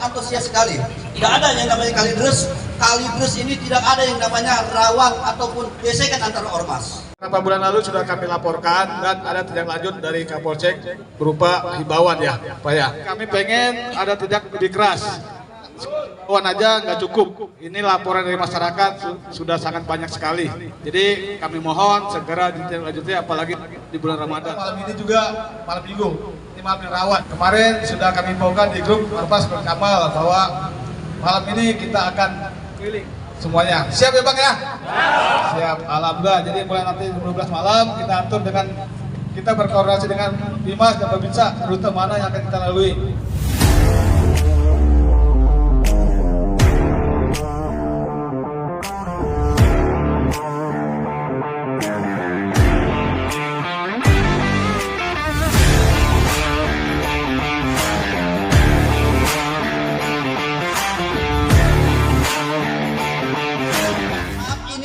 antusias sekali. Tidak ada yang namanya Kalideres. Kalideres ini tidak ada yang namanya rawan ataupun gesekan antara ormas. Beberapa bulan lalu sudah kami laporkan dan ada tindak lanjut dari Kapolsek berupa himbauan ya, Pak ya. Kami pengen ada tindak lebih keras. Himbauan aja nggak cukup. Ini laporan dari masyarakat sudah sangat banyak sekali. Jadi kami mohon segera ditindaklanjuti apalagi di bulan Ramadan. Malam ini juga malam Minggu. Ini malam yang rawan. Kemarin sudah kami himbaukan di grup Ormas Berkamal bahwa malam ini kita akan keliling semuanya. Siap ya Bang ya? Siap. Alhamdulillah. Jadi mulai nanti 12 malam kita atur dengan kita berkoordinasi dengan Bimas dan Babinsa rute mana yang akan kita lalui.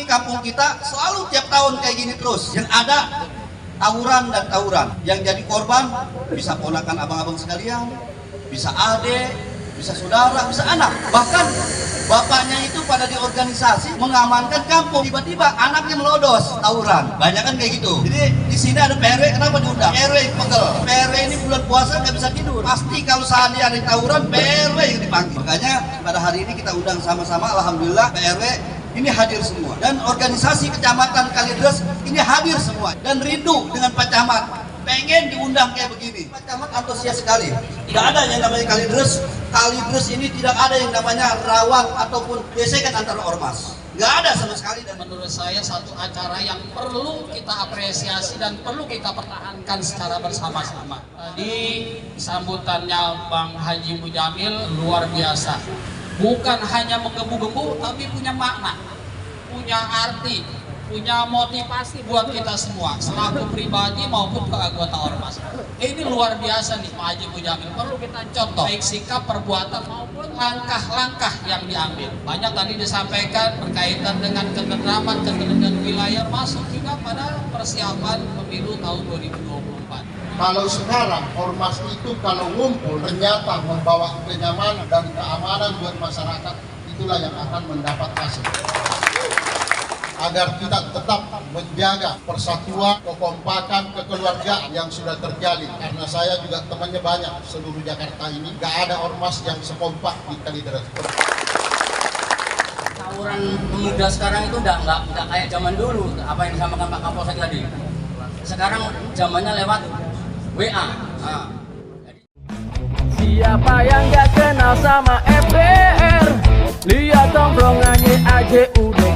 Kampung kita selalu tiap tahun kayak gini terus. Yang ada tawuran dan tawuran. Yang jadi korban bisa ponakan abang-abang sekalian, bisa adik, bisa saudara, bisa anak. Bahkan bapaknya itu pada di organisasi mengamankan kampung. Tiba-tiba anaknya melodos tawuran. Banyak kan kayak gitu. Jadi di sini ada PRW, kenapa diundang? PRW pegel. PRW ini bulan puasa nggak bisa tidur. Pasti kalau saat ada tawuran, PRW yang dipanggil. Makanya pada hari ini kita undang sama-sama. Alhamdulillah PRW ini hadir semua, dan organisasi kecamatan Kalideres ini hadir semua, dan rindu dengan Pak Camat, pengen diundang kayak begini. Pak Camat antusias sekali. Tidak ada yang namanya Kalideres. Kalideres ini tidak ada yang namanya rawan ataupun gesekan antara ormas. Nggak ada sama sekali. Dan menurut saya satu acara yang perlu kita apresiasi dan perlu kita pertahankan secara bersama-sama. Tadi sambutannya Bang Haji Mujamil luar biasa. Bukan hanya menggebu-gebu, tapi punya makna, punya arti, punya motivasi buat kita semua, selaku pribadi maupun ke anggota ormas. Ini luar biasa nih Pak Haji Mujamil, perlu kita contoh, baik sikap, perbuatan maupun langkah-langkah yang diambil. Banyak tadi disampaikan berkaitan dengan ketentraman wilayah, masuk juga pada persiapan pemilu tahun 2024. Kalau sekarang ormas itu kalau ngumpul ternyata membawa kenyamanan dan keamanan buat masyarakat, itulah yang akan mendapat hasil. Agar kita tetap menjaga persatuan, kekompakan, kekeluargaan yang sudah terjalin. Karena saya juga temannya banyak seluruh Jakarta ini, gak ada ormas yang sekompak di Kalideres. Tawuran pemuda sekarang itu udah nggak kayak zaman dulu, apa yang disampaikan Pak Kapolsek tadi. Sekarang zamannya lewat WA. Siapa yang gak kenal sama FBR? Lihat tongkrongannya aja udah